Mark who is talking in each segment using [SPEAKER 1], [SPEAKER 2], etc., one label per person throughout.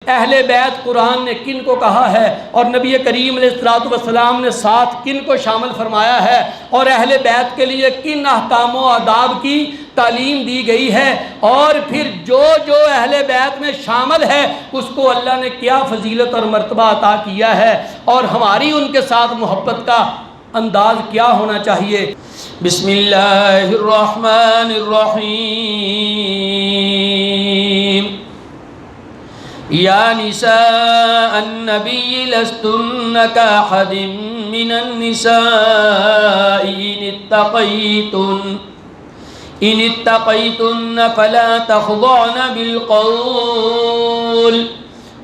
[SPEAKER 1] اہل بیت قرآن نے کن کو کہا ہے اور نبی کریم علیہ الصلوۃ والسلام نے ساتھ کن کو شامل فرمایا ہے اور اہل بیت کے لیے کن احکام و آداب کی تعلیم دی گئی ہے، اور پھر جو جو اہل بیت میں شامل ہے اس کو اللہ نے کیا فضیلت اور مرتبہ عطا کیا ہے، اور ہماری ان کے ساتھ محبت کا انداز کیا ہونا چاہیے۔ بسم اللہ الرحمن الرحیم۔ یا نساء النبی لستن کاحد من النساء ان اتقیتن فلا تخضعن بالقول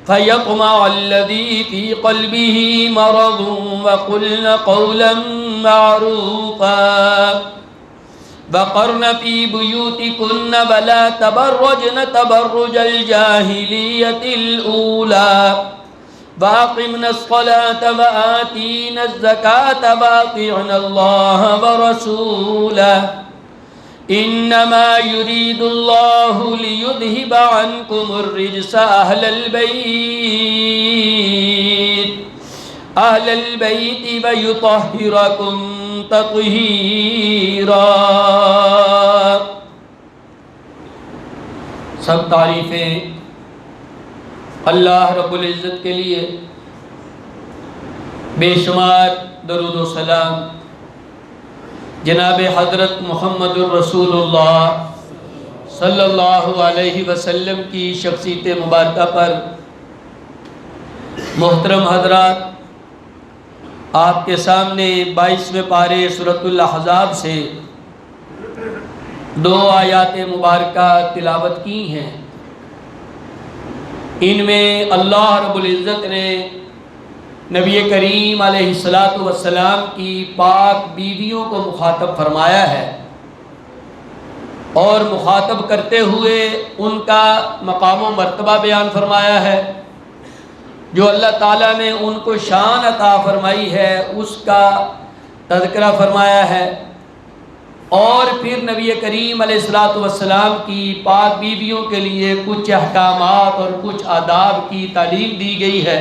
[SPEAKER 1] فیطمع الذی فی قلبه مرض وقلن قولا معروفا وقرن فی بیوتکن ولا تبرجن تبرج الجاہلیۃ الأولی واقمن الصلاة وآتین الزکاة واطعن اللہ ورسولہ انما یرید اللہ لیذہب عنکم الرجس اہل البیت ویطہرکم تطہیرا۔ سب تعریفیں اللہ رب العزت کے لیے، بے شمار درود و سلام جناب حضرت محمد الرسول اللہ صلی اللہ علیہ وسلم کی شخصیت مبارکہ پر۔ محترم حضرات، آپ کے سامنے 22ویں پارے سورۃ الاحزاب سے 2 آیات مبارکہ تلاوت کی ہیں۔ ان میں اللہ رب العزت نے نبی کریم علیہ الصلاۃ والسلام کی پاک بیویوں کو مخاطب فرمایا ہے، اور مخاطب کرتے ہوئے ان کا مقام و مرتبہ بیان فرمایا ہے، جو اللہ تعالیٰ نے ان کو شان عطا فرمائی ہے اس کا تذکرہ فرمایا ہے، اور پھر نبی کریم علیہ الصلوۃ والسلام کی پاک بیویوں کے لیے کچھ احکامات اور کچھ آداب کی تعلیم دی گئی ہے۔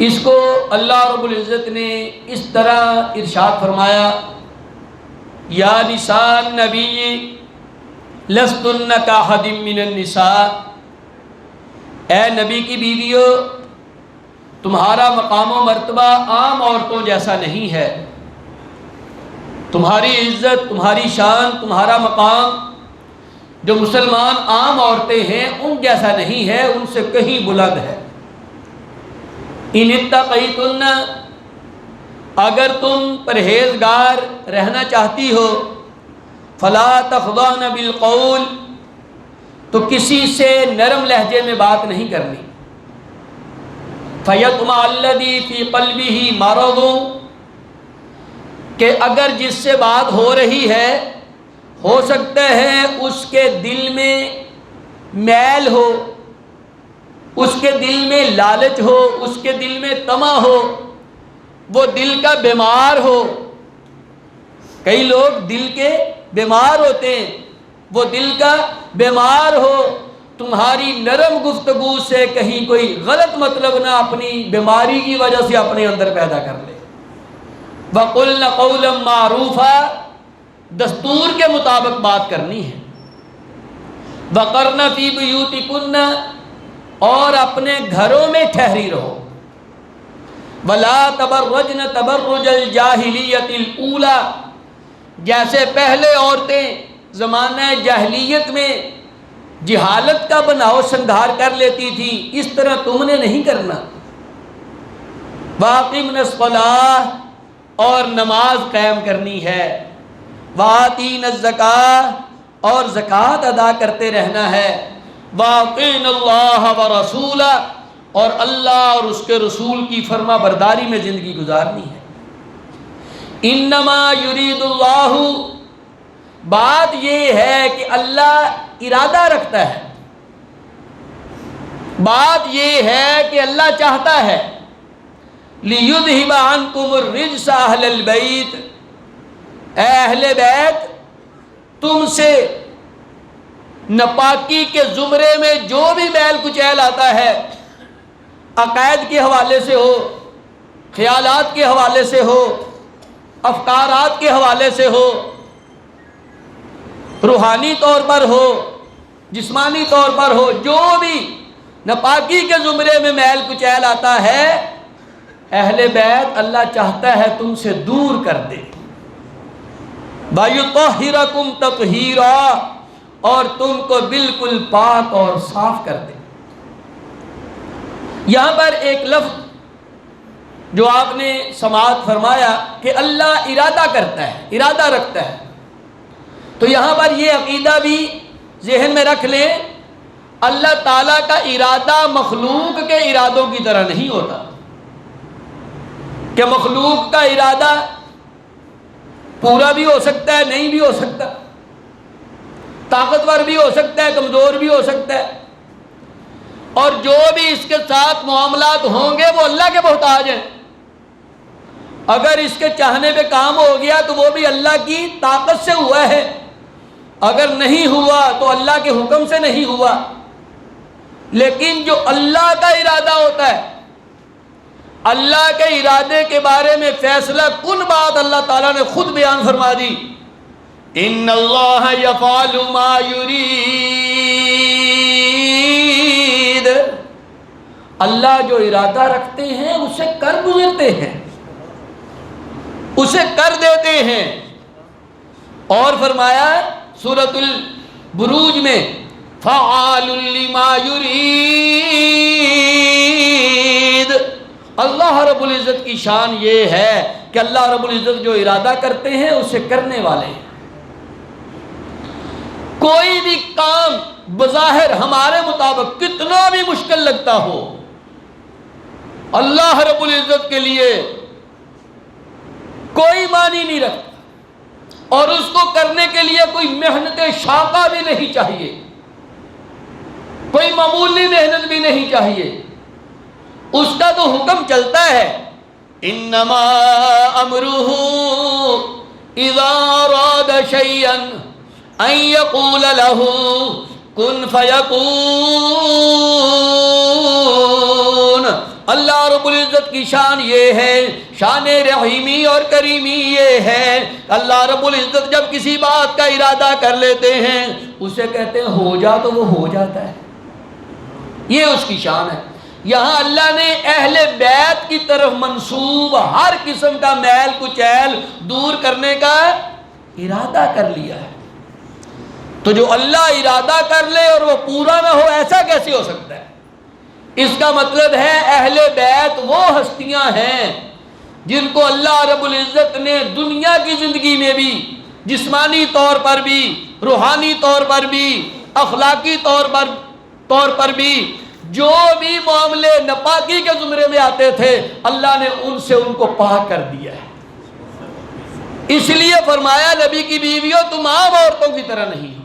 [SPEAKER 1] اس کو اللہ رب العزت نے اس طرح ارشاد فرمایا، یا نساء النبی لستن کاحد من النساء، اے نبی کی بیویوں تمہارا مقام و مرتبہ عام عورتوں جیسا نہیں ہے، تمہاری عزت، تمہاری شان، تمہارا مقام جو مسلمان عام عورتیں ہیں ان جیسا نہیں ہے، ان سے کہیں بلند ہے۔ ان اتقیتن، اگر تم پرہیزگار رہنا چاہتی ہو، فلا تخضعن بالقول، تو کسی سے نرم لہجے میں بات نہیں کرنی۔ فیطمع الذی فی قلبہ مرض، کہ اگر جس سے بات ہو رہی ہے ہو سکتا ہے اس کے دل میں میل ہو، اس کے دل میں لالچ ہو، اس کے دل میں طمع ہو، وہ دل کا بیمار ہو۔ کئی لوگ دل کے بیمار ہوتے ہیں، وہ دل کا بیمار ہو، تمہاری نرم گفتگو سے کہیں کوئی غلط مطلب نہ اپنی بیماری کی وجہ سے اپنے اندر پیدا کر لے۔ وَقُلْنَ قَوْلًا مَعْرُوفًا، دستور کے مطابق بات کرنی ہے۔ وَقَرْنَ فِي بُيُوتِكُنَّ، اور اپنے گھروں میں ٹھہری رہو۔ وَلَا تَبَرَّجْنَ تَبَرُّجَ الْجَاهِلِيَّةِ الْأُولَى، جیسے پہلے عورتیں زمانہ جاہلیت میں جہالت کا بناؤ سنگھار کر لیتی تھی، اس طرح تم نے نہیں کرنا۔ وَأَقِمْنَ الصَّلَاةَ، اور نماز قائم کرنی ہے۔ وَآتِينَ الزَّكَاةَ، اور زکوٰۃ ادا کرتے رہنا ہے۔ وَأَطِيعْنَ اللَّهَ وَرَسُولَهُ، اور اللہ اور اس کے رسول کی فرما برداری میں زندگی گزارنی ہے۔ انما یرید اللہ، بات یہ ہے کہ اللہ ارادہ رکھتا ہے، بات یہ ہے کہ اللہ چاہتا ہے، لیذہب عنکم الرجس اہل البیت، اے اہل بیت تم سے ناپاکی کے زمرے میں جو بھی میل کچیل آتا ہے، عقائد کے حوالے سے ہو، خیالات کے حوالے سے ہو، افکارات کے حوالے سے ہو، روحانی طور پر ہو، جسمانی طور پر ہو، جو بھی ناپاکی کے زمرے میں میل کچیل آتا ہے، اہل بیت اللہ چاہتا ہے تم سے دور کر دے۔ وَيُطَهِّرَكُمْ تَطْهِيرًا، اور تم کو بالکل پاک اور صاف کر دے۔ یہاں پر ایک لفظ جو آپ نے سماعت فرمایا کہ اللہ ارادہ کرتا ہے، ارادہ رکھتا ہے، تو یہاں پر یہ عقیدہ بھی ذہن میں رکھ لیں، اللہ تعالیٰ کا ارادہ مخلوق کے ارادوں کی طرح نہیں ہوتا کہ مخلوق کا ارادہ پورا بھی ہو سکتا ہے، نہیں بھی ہو سکتا، طاقتور بھی ہو سکتا ہے، کمزور بھی ہو سکتا ہے، اور جو بھی اس کے ساتھ معاملات ہوں گے وہ اللہ کے محتاج ہیں۔ اگر اس کے چاہنے پہ کام ہو گیا تو وہ بھی اللہ کی طاقت سے ہوا ہے، اگر نہیں ہوا تو اللہ کے حکم سے نہیں ہوا۔ لیکن جو اللہ کا ارادہ ہوتا ہے، اللہ کے ارادے کے بارے میں فیصلہ کن بات اللہ تعالیٰ نے خود بیان فرما دی، ان اللہ یفعل ما یرید، اللہ جو ارادہ رکھتے ہیں اسے کر گزرتے ہیں، اسے کر دیتے ہیں۔ اور فرمایا سورۃ البروج میں فعال لما یرید، اللہ رب العزت کی شان یہ ہے کہ اللہ رب العزت جو ارادہ کرتے ہیں اسے کرنے والے ہیں۔ کوئی بھی کام بظاہر ہمارے مطابق کتنا بھی مشکل لگتا ہو، اللہ رب العزت کے لیے کوئی معنی نہیں رکھتا، اور اس کو کرنے کے لیے کوئی محنت شاقہ بھی نہیں چاہیے، کوئی معمولی محنت بھی نہیں چاہیے، اس کا تو حکم چلتا ہے، انما امرہ اذا اراد شیئا ان یقول له کن فیکون۔ اللہ رب العزت کی شان یہ ہے، شان رحیمی اور کریمی یہ ہے، اللہ رب العزت جب کسی بات کا ارادہ کر لیتے ہیں اسے کہتے ہیں ہو جا تو وہ ہو جاتا ہے، یہ اس کی شان ہے۔ یہاں اللہ نے اہل بیت کی طرف منسوب ہر قسم کا میل کچیل دور کرنے کا ارادہ کر لیا ہے۔ تو جو اللہ ارادہ کر لے اور وہ پورا نہ ہو، ایسا کیسے ہو سکتا ہے؟ اس کا مطلب ہے اہل بیت وہ ہستیاں ہیں جن کو اللہ رب العزت نے دنیا کی زندگی میں بھی، جسمانی طور پر بھی، روحانی طور پر بھی، اخلاقی طور پر بھی جو بھی معاملے ناپاکی کے زمرے میں آتے تھے، اللہ نے ان سے ان کو پاک کر دیا ہے۔ اس لیے فرمایا نبی کی بیویوں تم عام عورتوں کی طرح نہیں ہو۔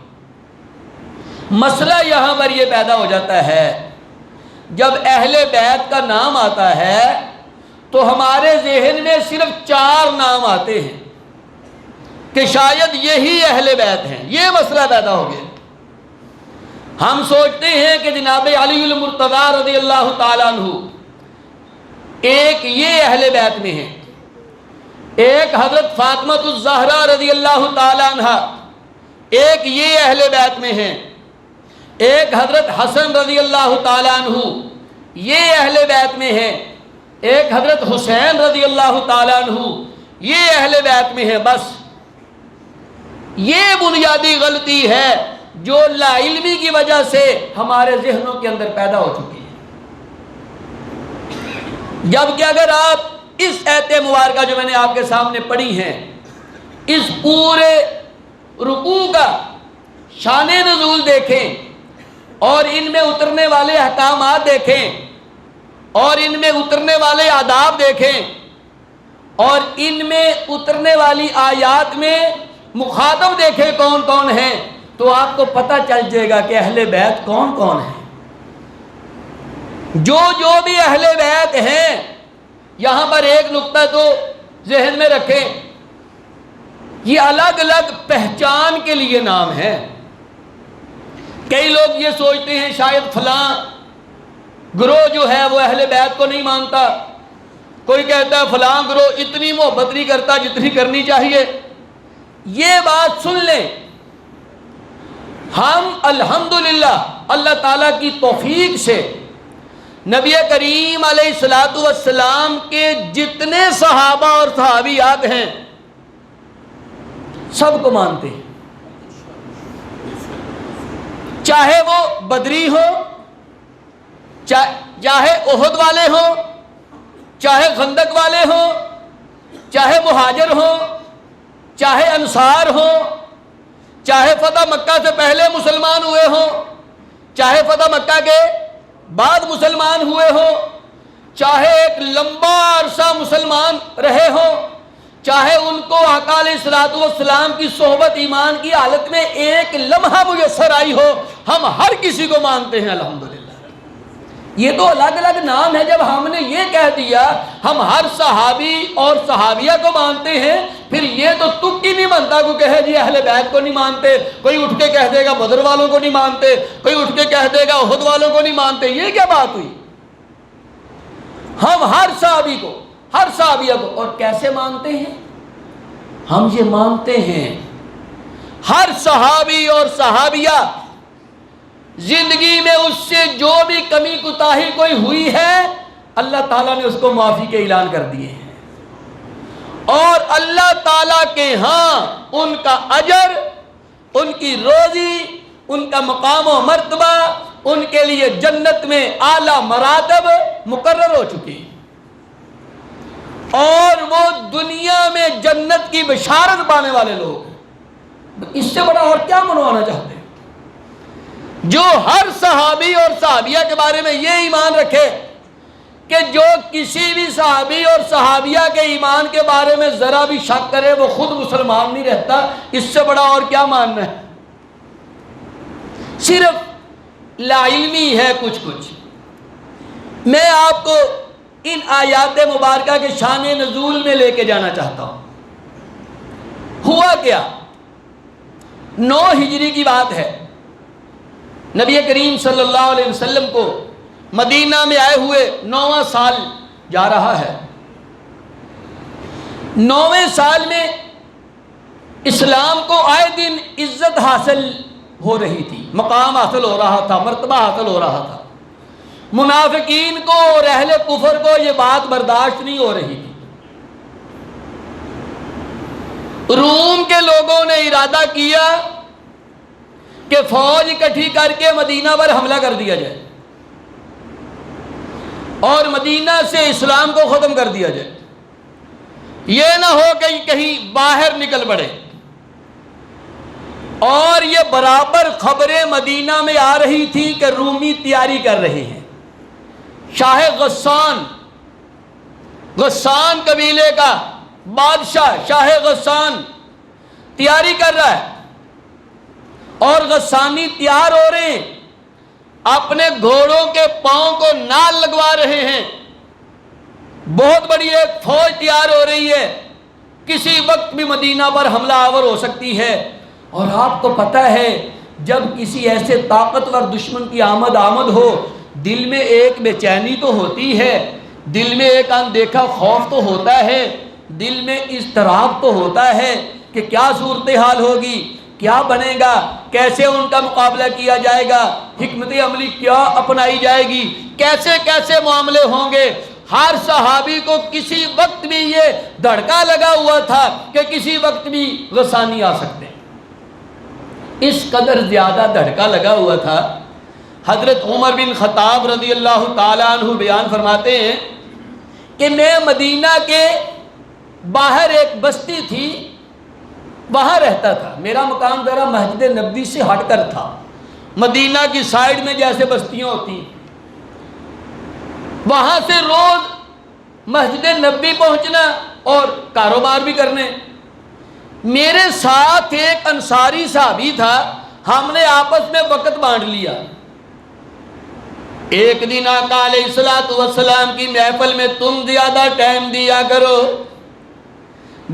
[SPEAKER 1] مسئلہ یہاں پر یہ پیدا ہو جاتا ہے، جب اہل بیت کا نام آتا ہے تو ہمارے ذہن میں صرف 4 نام آتے ہیں کہ شاید یہی اہل بیت ہیں، یہ مسئلہ پیدا ہو گیا۔ ہم سوچتے ہیں کہ جناب علی المرتضیٰ رضی اللہ تعالیٰ عنہ ایک یہ اہل بیت میں ہیں، ایک حضرت فاطمہ الزہرا رضی اللہ تعالیٰ عنہ ایک یہ اہل بیت میں ہیں، ایک حضرت حسن رضی اللہ تعالیٰ عنہ یہ اہل بیت میں ہیں، ایک حضرت حسین رضی اللہ تعالیٰ عنہ یہ اہل بیت میں ہیں۔ بس یہ بنیادی غلطی ہے جو لا علمی کی وجہ سے ہمارے ذہنوں کے اندر پیدا ہو چکی ہے۔ جبکہ اگر آپ اس آیت مبارکہ جو میں نے آپ کے سامنے پڑھی ہیں، اس پورے رکوع کا شان نزول دیکھیں اور ان میں اترنے والے احکامات دیکھیں اور ان میں اترنے والے آداب دیکھیں اور ان میں اترنے والی آیات میں مخاطب دیکھیں کون کون ہیں، تو آپ کو پتہ چل جائے گا کہ اہل بیت کون کون ہیں۔ جو بھی اہل بیت ہیں، یہاں پر ایک نقطہ تو ذہن میں رکھیں، یہ الگ الگ پہچان کے لیے نام ہے۔ کئی لوگ یہ سوچتے ہیں شاید فلاں گروہ جو ہے وہ اہل بیت کو نہیں مانتا، کوئی کہتا ہے فلاں گروہ اتنی محبت نہیں کرتا جتنی کرنی چاہیے۔ یہ بات سن لیں، ہم الحمدللہ اللہ تعالیٰ کی توفیق سے نبی کریم علیہ الصلوۃ والسلام کے جتنے صحابہ اور صحابیات ہیں سب کو مانتے ہیں، چاہے وہ بدری ہو، چاہے احد والے ہوں، چاہے خندق والے ہوں، چاہے مہاجر ہوں، چاہے انصار ہوں، چاہے فتح مکہ سے پہلے مسلمان ہوئے ہوں، چاہے فتح مکہ کے بعد مسلمان ہوئے ہوں، چاہے ایک لمبا عرصہ مسلمان رہے ہوں، چاہے ان کو آقا علیہ الصلوۃ والسلام کی صحبت ایمان کی حالت میں ایک لمحہ میسر آئی ہو، ہم ہر کسی کو مانتے ہیں الحمدللہ۔ یہ تو الگ الگ نام ہے، جب ہم نے یہ کہہ دیا ہم ہر صحابی اور صحابیہ کو مانتے ہیں، پھر یہ تو تک ہی نہیں بنتا کو کہے جی اہل بیت کو نہیں مانتے، کوئی اٹھ کے کہہ دے گا بدر والوں کو نہیں مانتے، کوئی اٹھ کے کہہ دے گا احد والوں کو نہیں مانتے، یہ کیا بات ہوئی؟ ہم ہر صحابی کو، ہر صحابیہ کو، اور کیسے مانتے ہیں؟ ہم یہ مانتے ہیں ہر صحابی اور صحابیہ زندگی میں اس سے جو بھی کمی کوتاہی کوئی ہوئی ہے اللہ تعالیٰ نے اس کو معافی کے اعلان کر دیے ہیں، اور اللہ تعالیٰ کے ہاں ان کا اجر، ان کی روزی، ان کا مقام و مرتبہ، ان کے لیے جنت میں اعلیٰ مراتب مقرر ہو چکی، اور وہ دنیا میں جنت کی بشارت پانے والے لوگ ہیں۔ اس سے بڑا اور کیا منوانا چاہتے ہیں؟ جو ہر صحابی اور صحابیہ کے بارے میں یہ ایمان رکھے کہ جو کسی بھی صحابی اور صحابیہ کے ایمان کے بارے میں ذرا بھی شک کرے وہ خود مسلمان نہیں رہتا، اس سے بڑا اور کیا ماننا ہے؟ صرف لا علمی ہے کچھ۔ میں آپ کو ان آیات مبارکہ کے شان نزول میں لے کے جانا چاہتا ہوں۔ ہوا کیا؟ 9 ہجری کی بات ہے، نبی کریم صلی اللہ علیہ وسلم کو مدینہ میں آئے ہوئے 9واں سال جا رہا ہے۔ 9ویں سال میں اسلام کو آئے دن عزت حاصل ہو رہی تھی، مقام حاصل ہو رہا تھا، مرتبہ حاصل ہو رہا تھا۔ منافقین کو اور اہل کفر کو یہ بات برداشت نہیں ہو رہی تھی۔ روم کے لوگوں نے ارادہ کیا کہ فوج اکٹھی کر کے مدینہ پر حملہ کر دیا جائے اور مدینہ سے اسلام کو ختم کر دیا جائے، یہ نہ ہو کہ کہیں باہر نکل پڑے۔ اور یہ برابر خبریں مدینہ میں آ رہی تھی کہ رومی تیاری کر رہے ہیں۔ شاہ غسان قبیلے کا بادشاہ شاہ غسان تیاری کر رہا ہے، اور غسانی تیار ہو رہے ہیں، اپنے گھوڑوں کے پاؤں کو نال لگوا رہے ہیں، بہت بڑی ایک فوج تیار ہو رہی ہے، کسی وقت بھی مدینہ پر حملہ آور ہو سکتی ہے۔ اور آپ کو پتہ ہے جب کسی ایسے طاقتور دشمن کی آمد ہو، دل میں ایک بے چینی تو ہوتی ہے، دل میں ایک اندیکھا خوف تو ہوتا ہے، دل میں اضطراب تو ہوتا ہے کہ کیا صورتحال ہوگی، کیا بنے گا، کیسے ان کا مقابلہ کیا جائے گا، حکمت عملی کیا اپنائی جائے گی، کیسے کیسے معاملے ہوں گے۔ ہر صحابی کو کسی وقت بھی یہ دھڑکا لگا ہوا تھا کہ کسی وقت بھی غسانی آ سکتے ہیں۔ اس قدر زیادہ دھڑکا لگا ہوا تھا، حضرت عمر بن خطاب رضی اللہ تعالیٰ عنہ بیان فرماتے ہیں کہ میں مدینہ کے باہر ایک بستی تھی وہاں رہتا تھا، میرا مقام ذرا مسجد نبوی سے ہٹ کر تھا، مدینہ کی سائیڈ میں جیسے بستیاں ہوتی، وہاں سے روز مسجد نبوی پہنچنا اور کاروبار بھی کرنے۔ میرے ساتھ ایک انصاری صحابی تھا، ہم نے آپس میں وقت بانٹ لیا۔ ایک دن آقا علیہ الصلوۃ والسلام کی محفل میں تم زیادہ ٹائم دیا کرو،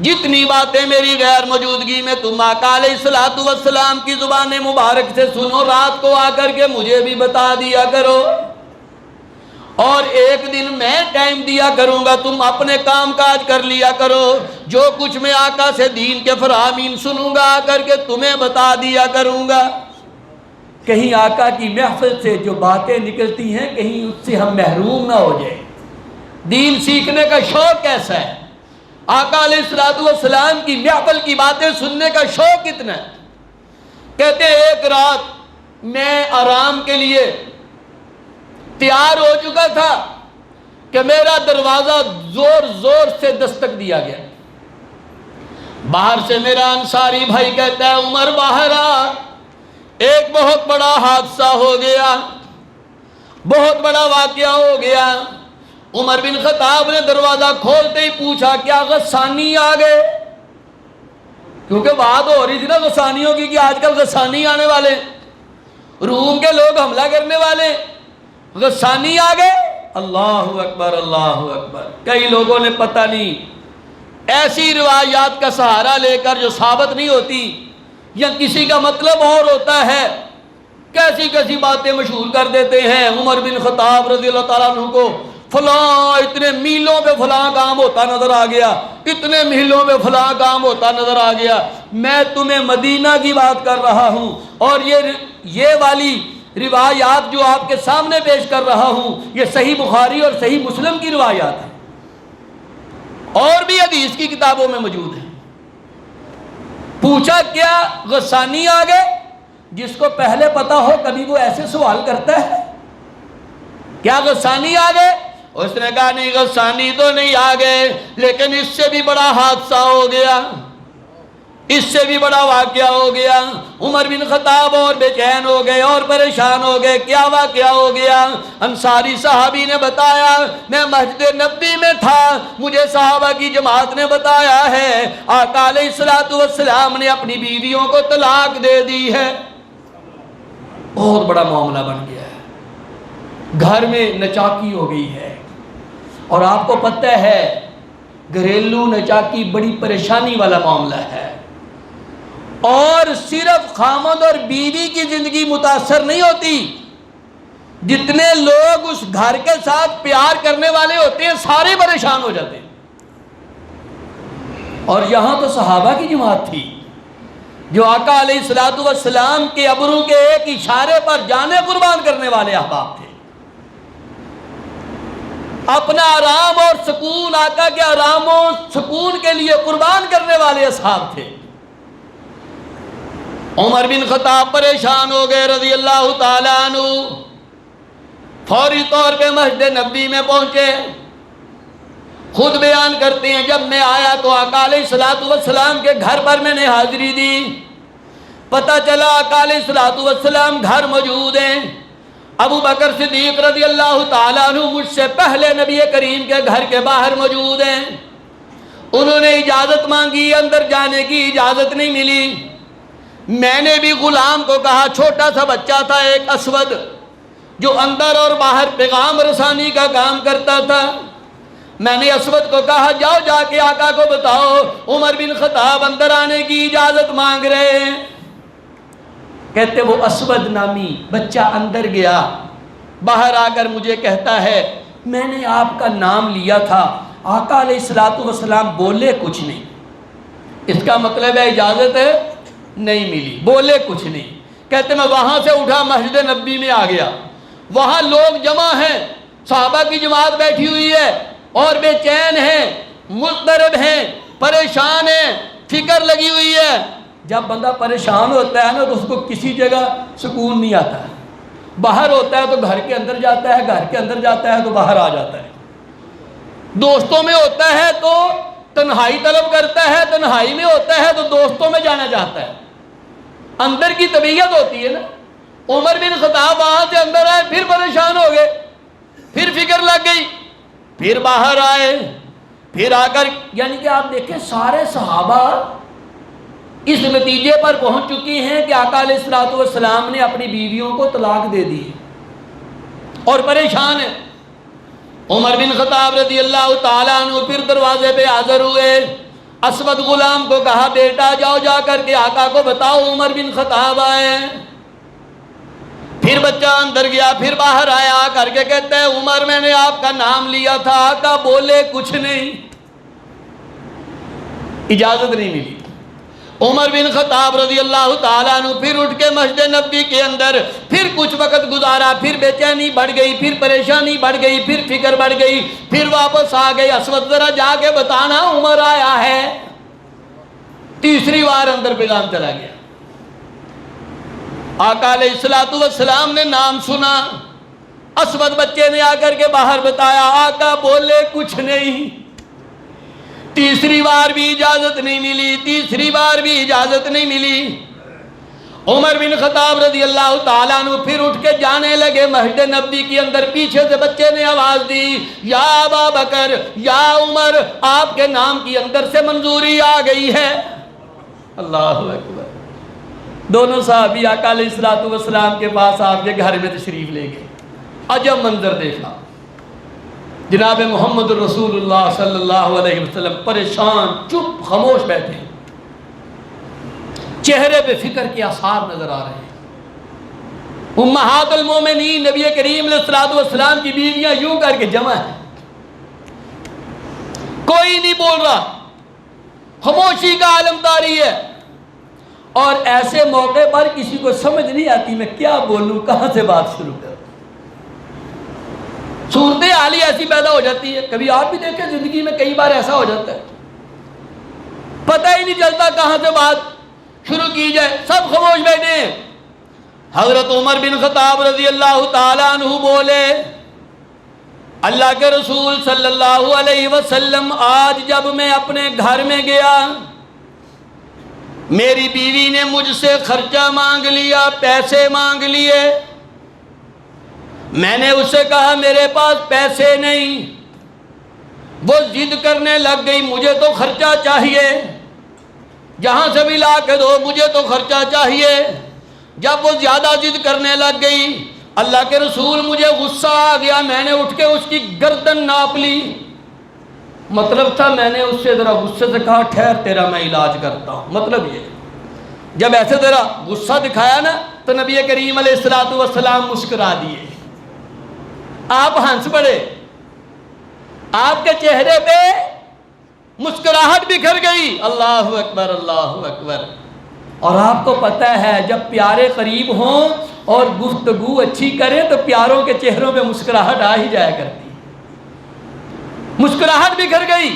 [SPEAKER 1] جتنی باتیں میری غیر موجودگی میں تم آقا علیہ الصلوۃ والسلام کی زبان مبارک سے سنو، رات کو آ کر کے مجھے بھی بتا دیا کرو، اور ایک دن میں ٹائم دیا کروں گا، تم اپنے کام کاج کر لیا کرو، جو کچھ میں آقا سے دین کے فرامین سنوں گا آ کر کے تمہیں بتا دیا کروں گا۔ کہیں آقا کی محفل سے جو باتیں نکلتی ہیں کہیں اس سے ہم محروم نہ ہو جائیں۔ دین سیکھنے کا شوق کیسا ہے؟ آقا علیہ الصلوۃ والسلام کی محفل کی باتیں سننے کا شوق کتنا ہے؟ کہتے ہیں ایک رات میں آرام کے لیے تیار ہو چکا تھا کہ میرا دروازہ زور زور سے دستک دیا گیا۔ باہر سے میرا انصاری بھائی کہتا ہے عمر باہر آ، ایک بہت بڑا حادثہ ہو گیا، بہت بڑا واقعہ ہو گیا۔ عمر بن خطاب نے دروازہ کھولتے ہی پوچھا کیا غسانی آ گئے؟ کیونکہ بات ہو رہی تھی نا غسانیوں کی کہ آج کل غسانی آنے والے، روم کے لوگ حملہ کرنے والے، غسانی آ گئے۔ اللہ اکبر اللہ اکبر۔ کئی لوگوں نے پتہ نہیں ایسی روایات کا سہارا لے کر جو ثابت نہیں ہوتی یا کسی کا مطلب اور ہوتا ہے، کیسی کیسی باتیں مشہور کر دیتے ہیں۔ عمر بن خطاب رضی اللہ تعالیٰ عنہ کو فلاں اتنے میلوں پہ فلاں کام ہوتا نظر آ گیا، اتنے میلوں پہ فلاں کام ہوتا نظر آ گیا۔ میں تمہیں مدینہ کی بات کر رہا ہوں، اور یہ والی روایات جو آپ کے سامنے پیش کر رہا ہوں یہ صحیح بخاری اور صحیح مسلم کی روایات ہیں، اور بھی حدیث کی کتابوں میں موجود ہیں۔ پوچھا کیا غسانی آ گئے؟ جس کو پہلے پتا ہو کبھی وہ ایسے سوال کرتا ہے، کیا غسانی آ گئے؟ اس نے کہا نہیں غسانی تو نہیں آ گئے، لیکن اس سے بھی بڑا حادثہ ہو گیا، اس سے بھی بڑا واقعہ ہو گیا۔ عمر بن خطاب اور بے چین ہو گئے اور پریشان ہو گئے، کیا واقعہ ہو گیا؟ انصاری صحابی نے بتایا میں مسجد نبوی میں تھا، مجھے صحابہ کی جماعت نے بتایا ہے آقا علیہ الصلوۃ والسلام نے اپنی بیویوں کو طلاق دے دی ہے۔ بہت بڑا معاملہ بن گیا ہے، گھر میں نچاکی ہو گئی ہے، اور آپ کو پتہ ہے گھریلو نچاکی بڑی پریشانی والا معاملہ ہے، اور صرف خامد اور بیوی کی زندگی متاثر نہیں ہوتی، جتنے لوگ اس گھر کے ساتھ پیار کرنے والے ہوتے ہیں سارے پریشان ہو جاتے ہیں۔ اور یہاں تو صحابہ کی جماعت تھی جو آقا علیہ الصلوۃ والسلام کے ابرو کے ایک اشارے پر جانیں قربان کرنے والے احباب تھے، اپنا آرام اور سکون آقا کے آرام و سکون کے لیے قربان کرنے والے اصحاب تھے۔ عمر بن خطاب پریشان ہو گئے رضی اللہ تعالیٰ عنہ، فوری طور پہ مسجد نبوی میں پہنچے۔ خود بیان کرتے ہیں جب میں آیا تو آقا علیہ الصلوۃ والسلام کے گھر پر میں نے حاضری دی، پتہ چلا آقا علیہ الصلوۃ والسلام گھر موجود ہیں۔ ابو بکر صدیق رضی اللہ تعالیٰ عنہ مجھ سے پہلے نبی کریم کے گھر کے باہر موجود ہیں۔ انہوں نے اجازت مانگی، اندر جانے کی اجازت نہیں ملی۔ میں نے بھی غلام کو کہا، چھوٹا سا بچہ تھا ایک اسود جو اندر اور باہر پیغام رسانی کا کام کرتا تھا، میں نے اسود کو کہا جاؤ جا کے آقا کو بتاؤ عمر بن خطاب اندر آنے کی اجازت مانگ رہے ہیں۔ کہتے وہ اسود نامی بچہ اندر گیا، باہر آ کر مجھے کہتا ہے میں نے آپ کا نام لیا تھا، آقا علیہ الصلوۃ والسلام بولے کچھ نہیں۔ اس کا مطلب ہے اجازت نہیں ملی، بولے کچھ نہیں۔ کہتے میں وہاں سے اٹھا مسجد نبوی میں آ گیا، وہاں لوگ جمع ہیں، صحابہ کی جماعت بیٹھی ہوئی ہے اور بے چین ہیں، مضطرب ہیں، پریشان ہیں، فکر لگی ہوئی ہے۔ جب بندہ پریشان ہوتا ہے نا تو اس کو کسی جگہ سکون نہیں آتا ہے، باہر ہوتا ہے تو گھر کے اندر جاتا ہے، گھر کے اندر جاتا ہے تو باہر آ جاتا ہے، دوستوں میں ہوتا ہے تو تنہائی طلب کرتا ہے، تنہائی میں ہوتا ہے تو دوستوں میں جانا چاہتا ہے، اندر کی طبیعت ہوتی ہے نا۔ عمر بن خطاب وہاں سے اندر آئے، پھر پریشان ہو گئے، پھر فکر لگ گئی، پھر باہر آئے، پھر آ کر یعنی کہ آپ دیکھیں سارے صحابہ اس نتیجے پر پہنچ چکی ہیں کہ آقا علیہ الصلوۃ والسلام نے اپنی بیویوں کو طلاق دے دی اور پریشان ہیں۔ عمر بن خطاب رضی اللہ تعالیٰ عنہ پھر دروازے پہ حاضر ہوئے، اسود غلام کو کہا بیٹا جاؤ جا کر کے آقا کو بتاؤ عمر بن خطاب آئے۔ پھر بچہ اندر گیا، پھر باہر آیا، آ کر کے کہتا ہے عمر میں نے آپ کا نام لیا تھا، آقا بولے کچھ نہیں، اجازت نہیں ملی۔ عمر بن خطاب رضی اللہ تعالیٰ عنہ پھر اٹھ کے مسجد نبوی کے اندر پھر کچھ وقت گزارا، پھر بے چینی بڑھ گئی، پھر پریشانی بڑھ گئی، پھر فکر بڑھ گئی، پھر واپس آ گئی، اسود ذرا جا کے بتانا عمر آیا ہے۔ تیسری بار اندر پیغام چلا گیا، آقا علیہ السلام نے نام سنا، اسود بچے نے آ کر کے باہر بتایا، آقا بولے کچھ نہیں۔ تیسری بار بھی اجازت نہیں ملی، تیسری بار بھی اجازت نہیں ملی۔ عمر بن خطاب رضی اللہ تعالیٰ عنہ پھر اٹھ کے جانے لگے مسجد نبوی کے اندر، پیچھے سے بچے نے آواز دی، یا ابا بکر یا عمر، آپ کے نام کی اندر سے منظوری آ گئی ہے۔ اللہ اکبر۔ دونوں صحابی آقا علیہ السلام کے پاس آپ کے گھر میں تشریف لے گئے۔ عجب منظر دیکھا، جناب محمد رسول اللہ صلی اللہ علیہ وسلم پریشان، چپ، خاموش بیٹھے ہیں، چہرے پہ فکر کے آثار نظر آ رہے ہیں۔ امہات المومنین نبی کریم علیہ السلام کی بیویاں یوں کر کے جمع ہیں، کوئی نہیں بول رہا، خاموشی کا عالم طاری ہے۔ اور ایسے موقع پر کسی کو سمجھ نہیں آتی میں کیا بولوں، کہاں سے بات شروع کروں، صورتحال ایسی پیدا ہو جاتی ہے۔ کبھی آپ بھی دیکھیں زندگی میں کئی بار ایسا ہو جاتا ہے، پتہ ہی نہیں چلتا کہاں سے بات شروع کی جائے، سب خاموش بیٹھے ہیں۔ حضرت عمر بن خطاب رضی اللہ تعالیٰ عنہ بولے، اللہ کے رسول صلی اللہ علیہ وسلم، آج جب میں اپنے گھر میں گیا، میری بیوی نے مجھ سے خرچہ مانگ لیا، پیسے مانگ لیے، میں نے اس سے کہا میرے پاس پیسے نہیں، وہ ضد کرنے لگ گئی مجھے تو خرچہ چاہیے، جہاں سے بھی لا کے دو مجھے تو خرچہ چاہیے۔ جب وہ زیادہ ضد کرنے لگ گئی، اللہ کے رسول مجھے غصہ آ گیا، میں نے اٹھ کے اس کی گردن ناپ لی۔ مطلب تھا میں نے اس سے ذرا غصے سے کہا ٹھہر تیرا میں علاج کرتا ہوں، مطلب یہ جب ایسے ذرا غصہ دکھایا نا تو نبی کریم علیہ السلام مسکرا دیے، آپ ہنس پڑے، آپ کے چہرے پہ مسکراہٹ بکھر گئی۔ اللہ اکبر، اللہ اکبر۔ اور آپ کو پتہ ہے جب پیارے قریب ہوں اور گفتگو اچھی کریں تو پیاروں کے چہروں پہ مسکراہٹ آ ہی جایا کرتی، مسکراہٹ بکھر گئی۔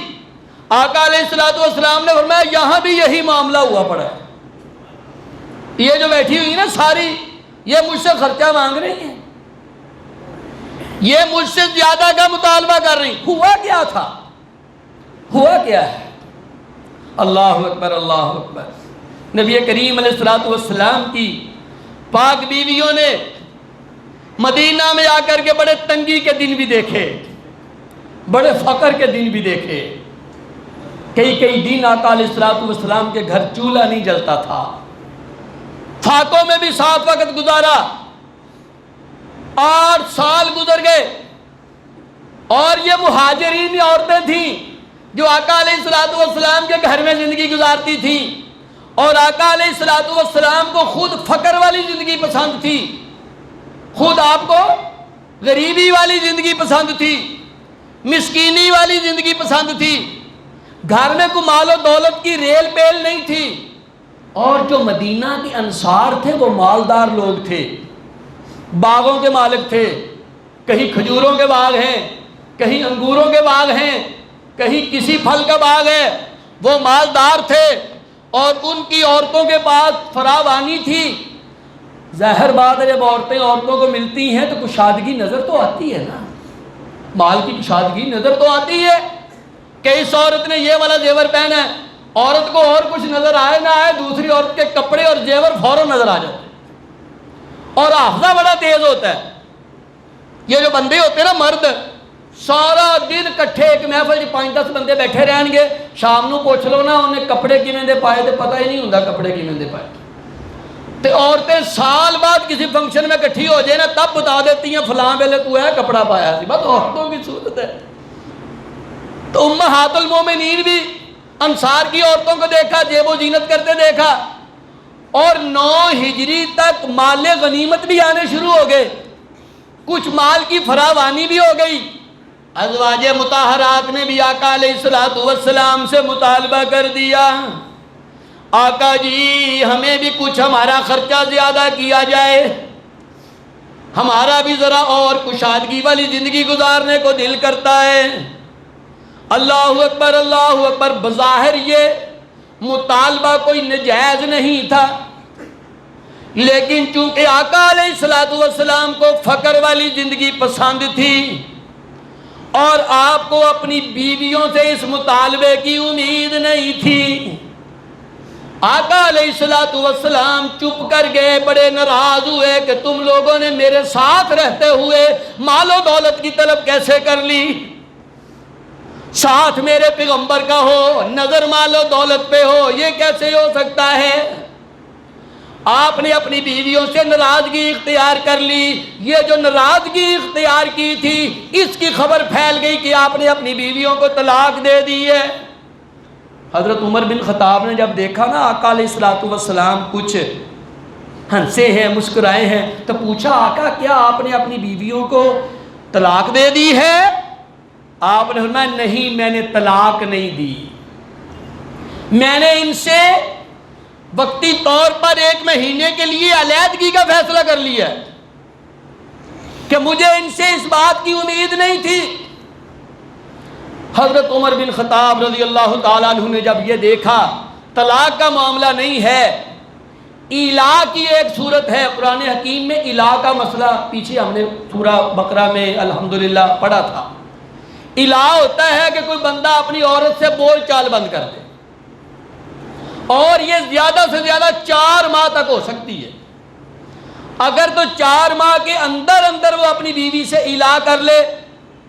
[SPEAKER 1] آقا علیہ السلام نے فرمایا یہاں بھی یہی معاملہ ہوا پڑا ہے، یہ جو بیٹھی ہوئی نا ساری، یہ مجھ سے خرچہ مانگ رہی ہیں، یہ مجھ سے زیادہ کا مطالبہ کر رہی۔ ہوا کیا تھا، ہوا کیا ہے؟ اللہ اکبر، اللہ اکبر۔ نبی کریم علیہ السلام کی پاک بیویوں نے مدینہ میں آ کر کے بڑے تنگی کے دن بھی دیکھے، بڑے فقر کے دن بھی دیکھے، کئی دن آقا علیہ السلام کے گھر چولہا نہیں جلتا تھا، فاقوں میں بھی 7 وقت گزارا، 8 سال گزر گئے۔ اور یہ مہاجرین عورتیں تھیں جو آقا علیہ السلام کے گھر میں زندگی گزارتی تھیں، اور آقا علیہ السلام کو خود فقر والی زندگی پسند تھی، خود آپ کو غریبی والی زندگی پسند تھی، مسکینی والی زندگی پسند تھی، گھر میں کوئی مال و دولت کی ریل پیل نہیں تھی۔ اور جو مدینہ کے انصار تھے وہ مالدار لوگ تھے، باغوں کے مالک تھے، کہیں کھجوروں کے باغ ہیں، کہیں انگوروں کے باغ ہیں، کہیں کسی پھل کا باغ ہے، وہ مالدار تھے اور ان کی عورتوں کے پاس فراوانی تھی۔ ظاہر بات ہے جب عورتیں عورتوں کو ملتی ہیں تو کشادگی نظر تو آتی ہے نا، مال کی کشادگی نظر تو آتی ہے کہ اس عورت نے یہ والا زیور پہنا ہے، عورت کو اور کچھ نظر آئے نہ آئے دوسری عورت کے کپڑے اور زیور فوراً نظر آ جاتے ہیں، اور حافظہ بڑا تیز ہوتا ہے۔ یہ جو بندے ہوتے ہیں نا مرد، سارا دن کٹھے ایک محفل 5-10 بندے بیٹھے رہن گے، شام نو پوچھ لو نا انہیں کپڑے کیویں دے پائے تو پتہ ہی نہیں ہوندا کپڑے کیویں دے پائے۔ تے عورتیں سال بعد کسی فنکشن میں اکٹھی ہو جائے نا تب بتا دیتی ہیں فلاں ویلے تو ہے کپڑا پایا سی، بس عورتوں کی صورت ہے۔ تو امہات المومنین بھی انصار کی عورتوں کو دیکھا، جیب و زینت کرتے دیکھا، اور 9 ہجری تک مال غنیمت بھی آنے شروع ہو گئے، کچھ مال کی فراوانی بھی ہو گئی۔ ازواج مطہرات نے بھی آقا علیہ السلام سے مطالبہ کر دیا، آقا جی ہمیں بھی کچھ ہمارا خرچہ زیادہ کیا جائے، ہمارا بھی ذرا اور کشادگی والی زندگی گزارنے کو دل کرتا ہے۔ اللہ اکبر اللہ اکبر۔ بظاہر یہ مطالبہ کوئی ناجائز نہیں تھا، لیکن چونکہ آقا علیہ السلام کو فقر والی زندگی پسند تھی اور آپ کو اپنی بیویوں سے اس مطالبے کی امید نہیں تھی، آقا علیہ السلام چپ کر گئے، بڑے ناراض ہوئے کہ تم لوگوں نے میرے ساتھ رہتے ہوئے مال و دولت کی طلب کیسے کر لی، ساتھ میرے پیغمبر کا ہو، نظر مال و دولت پہ ہو، یہ کیسے ہو سکتا ہے؟ آپ نے اپنی بیویوں سے ناراضگی اختیار کر لی۔ یہ جو ناراضگی اختیار کی تھی، اس کی خبر پھیل گئی کہ آپ نے اپنی بیویوں کو طلاق دے دی ہے۔ حضرت عمر بن خطاب نے جب دیکھا نا آقا علیہ السلام کچھ ہنسے ہیں، مسکرائے ہیں، تو پوچھا آقا کیا آپ نے اپنی بیویوں کو طلاق دے دی ہے؟ آپ نے فرمایا نہیں، میں نے طلاق نہیں دی، میں نے ان سے وقتی طور پر 1 مہینے کے لیے علیحدگی کا فیصلہ کر لیا ہے کہ مجھے ان سے اس بات کی امید نہیں تھی۔ حضرت عمر بن خطاب رضی اللہ تعالیٰ عنہ نے جب یہ دیکھا طلاق کا معاملہ نہیں ہے، ایلا کی ایک صورت ہے قرآن حکیم میں، ایلا کا مسئلہ پیچھے ہم نے سورہ بقرہ میں الحمدللہ پڑھا تھا۔ ایلا ہوتا ہے کہ کوئی بندہ اپنی عورت سے بول چال بند کر دے، اور یہ زیادہ سے زیادہ 4 ماہ تک ہو سکتی ہے۔ اگر تو 4 ماہ کے اندر اندر وہ اپنی بیوی سے ایلا کر لے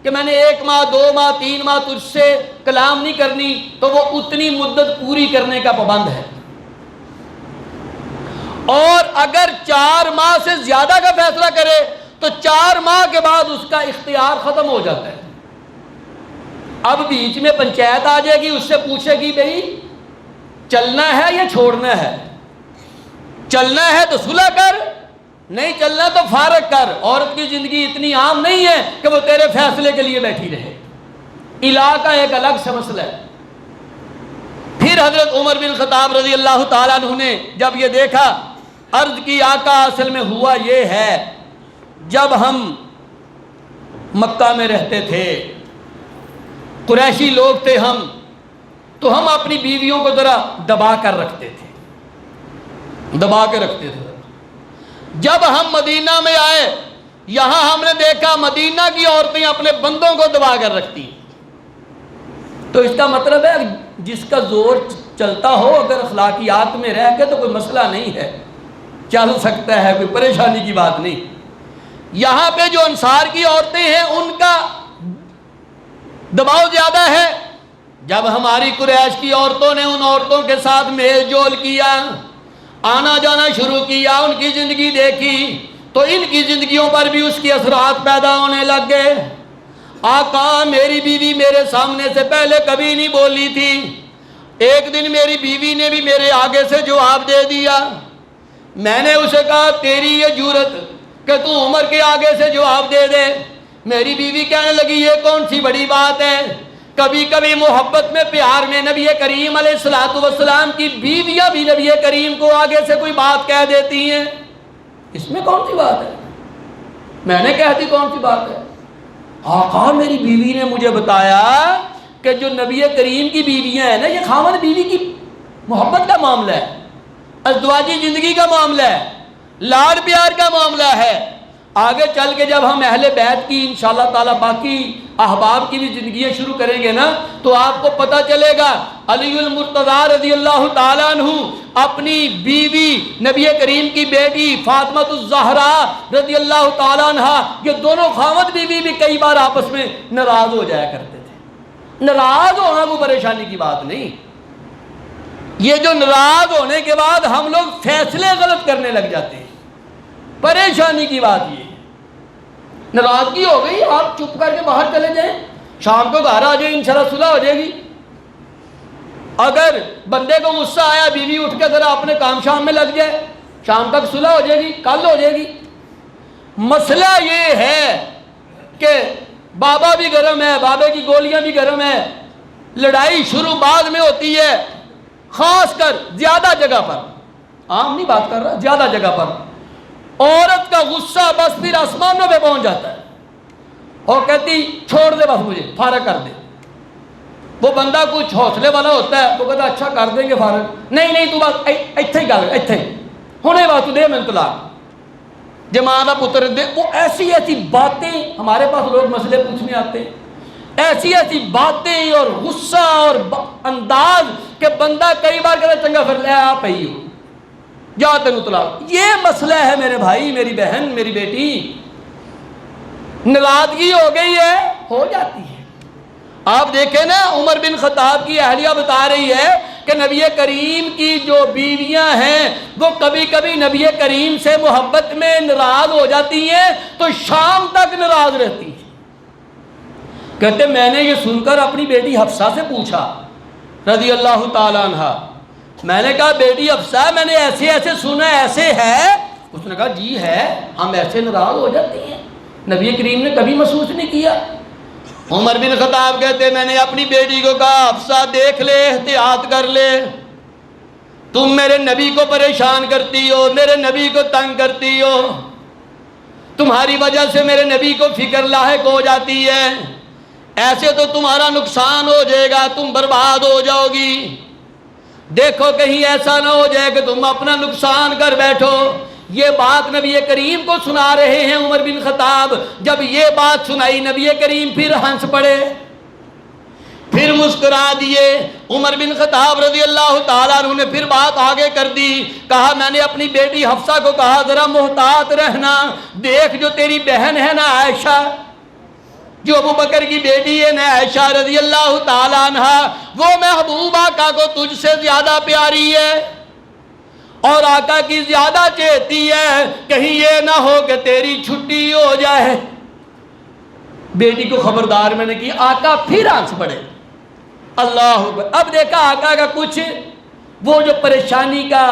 [SPEAKER 1] کہ میں نے 1 ماہ 2 ماہ 3 ماہ تجھ سے کلام نہیں کرنی، تو وہ اتنی مدت پوری کرنے کا پابند ہے، اور اگر 4 ماہ سے زیادہ کا فیصلہ کرے تو 4 ماہ کے بعد اس کا اختیار ختم ہو جاتا ہے۔ اب بیچ میں پنچایت آ جائے گی، اس سے پوچھے گی بھئی چلنا ہے یا چھوڑنا ہے، چلنا ہے تو صلح کر، نہیں چلنا تو فارغ کر۔ عورت کی زندگی اتنی عام نہیں ہے کہ وہ تیرے فیصلے کے لیے بیٹھی رہے، الہ کا ایک الگ سے مسئلہ ہے۔ پھر حضرت عمر بن خطاب رضی اللہ تعالیٰ عنہ نے جب یہ دیکھا، عرض کی آقا اصل میں ہوا یہ ہے، جب ہم مکہ میں رہتے تھے، قریشی لوگ تھے ہم، تو ہم اپنی بیویوں کو ذرا دبا کر رکھتے تھے، دبا کے رکھتے تھے۔ جب ہم مدینہ میں آئے، یہاں ہم نے دیکھا مدینہ کی عورتیں اپنے بندوں کو دبا کر رکھتی، تو اس کا مطلب ہے جس کا زور چلتا ہو، اگر اخلاقیات میں رہ کے تو کوئی مسئلہ نہیں ہے، چل سکتا ہے، کوئی پریشانی کی بات نہیں۔ یہاں پہ جو انصار کی عورتیں ہیں ان کا دباؤ زیادہ ہے۔ جب ہماری قریش کی عورتوں نے ان عورتوں کے ساتھ میل جول کیا، آنا جانا شروع کیا، ان کی زندگی دیکھی، تو ان کی زندگیوں پر بھی اس کے اثرات پیدا ہونے لگ گئے۔ آقا میری بیوی میرے سامنے سے پہلے کبھی نہیں بولی تھی، ایک دن میری بیوی نے بھی میرے آگے سے جواب دے دیا۔ میں نے اسے کہا تیری یہ جرت کہ تو عمر کے آگے سے جواب دے دے۔ میری بیوی کہنے لگی یہ کون سی بڑی بات ہے؟ کبھی کبھی محبت میں پیار میں نبی کریم علیہ السلام کی بیویاں بھی نبی کریم کو آگے سے کوئی بات کہہ دیتی ہیں، اس میں کون سی بات ہے؟ میں نے کہہ دی کون سی بات ہے؟ آقا میری بیوی نے مجھے بتایا کہ جو نبی کریم کی بیویاں ہیں نا، یہ خاوند بیوی کی محبت کا معاملہ ہے، ازدواجی زندگی کا معاملہ ہے، لاڈ پیار کا معاملہ ہے۔ آگے چل کے جب ہم اہل بیت کی انشاءاللہ تعالی باقی احباب کی بھی زندگیاں شروع کریں گے نا، تو آپ کو پتہ چلے گا علی المرتضیٰ رضی اللہ تعالیٰ عنہ اپنی بیوی نبی کریم کی بیٹی فاطمہ الزہرا رضی اللہ تعالیٰ عنہ، یہ دونوں خاوند بیوی بھی کئی بار آپس میں ناراض ہو جایا کرتے تھے۔ ناراض ہونا کوئی پریشانی کی بات نہیں، یہ جو ناراض ہونے کے بعد ہم لوگ فیصلے غلط کرنے لگ جاتے ہیں، پریشانی کی بات یہ ہے۔ ناراضگی ہو گئی، آپ چپ کر کے باہر چلے جائیں، شام کو گھر آ جائیں، انشاءاللہ صلح ہو جائے گی۔ اگر بندے کو غصہ آیا، بیوی اٹھ کے ذرا اپنے کام شام میں لگ جائے، شام تک صلح ہو جائے گی، کل ہو جائے گی۔ مسئلہ یہ ہے کہ بابا بھی گرم ہے، بابے کی گولیاں بھی گرم ہے، لڑائی شروع بعد میں ہوتی ہے، خاص کر زیادہ جگہ پر، عام نہیں بات کر رہا، زیادہ جگہ پر عورت کا غصہ بس پھر آسمانوں پہ پہنچ جاتا ہے، اور کہتی چھوڑ دے بس مجھے، فارغ کر دے۔ وہ بندہ کچھ حوصلے والا ہوتا ہے تو کہتا اچھا کر دیں گے فارغ، نہیں تو بس ایتھے ہی گل، ایتھے ہنے بات دے میں طلاق، جے ماں دا پتر دے۔ وہ ایسی ایسی باتیں، ہمارے پاس لوگ مسئلے پوچھنے آتے ہیں، ایسی ایسی باتیں اور غصہ اور انداز کہ بندہ کئی بار کہتا چنگا پھر لے آپ ہی ہو، جا تینوں طلاق۔ یہ مسئلہ ہے میرے بھائی، میری بہن، میری بیٹی، ناراضگی ہو گئی ہے، ہو جاتی ہے۔ آپ دیکھیں نا، عمر بن خطاب کی اہلیہ بتا رہی ہے کہ نبی کریم کی جو بیویاں ہیں وہ کبھی کبھی نبی کریم سے محبت میں ناراض ہو جاتی ہیں تو شام تک ناراض رہتی ہیں۔ کہتے میں نے یہ سن کر اپنی بیٹی حفصہ سے پوچھا رضی اللہ تعالیٰ عنہ، میں نے کہا بیٹی حفصہ میں نے ایسے ایسے سنا، ایسے ہے؟ اس نے کہا جی ہے، ہم ایسے ناراض ہو جاتے ہیں، نبی کریم نے کبھی محسوس نہیں کیا۔ عمر بن خطاب کہتے میں نے اپنی بیٹی کو کہا حفصہ دیکھ لے، احتیاط کر لے، تم میرے نبی کو پریشان کرتی ہو، میرے نبی کو تنگ کرتی ہو، تمہاری وجہ سے میرے نبی کو فکر لاحق ہو جاتی ہے، ایسے تو تمہارا نقصان ہو جائے گا، تم برباد ہو جاؤ گی، دیکھو کہیں ایسا نہ ہو جائے کہ تم اپنا نقصان کر بیٹھو۔ یہ بات نبی کریم کو سنا رہے ہیں عمر بن خطاب۔ جب یہ بات سنائی نبی کریم پھر ہنس پڑے، پھر مسکرا دیے۔ عمر بن خطاب رضی اللہ تعالیٰ عنہ نے پھر بات آگے کر دی، کہا میں نے اپنی بیٹی حفصہ کو کہا ذرا محتاط رہنا، دیکھ جو تیری بہن ہے نا عائشہ، جو ابو بکر کی بیٹی ہے نا عائشہ رضی اللہ تعالیٰ عنہ، وہ محبوب آقا کو تجھ سے زیادہ پیاری ہے اور آقا کی زیادہ چاہتی ہے، کہیں یہ نہ ہو کہ تیری چھٹی ہو جائے۔ بیٹی کو خبردار میں نے کی۔ آقا پھر ہنس پڑے، اللہ اکبر۔ اب دیکھا آقا کا کچھ وہ جو پریشانی کا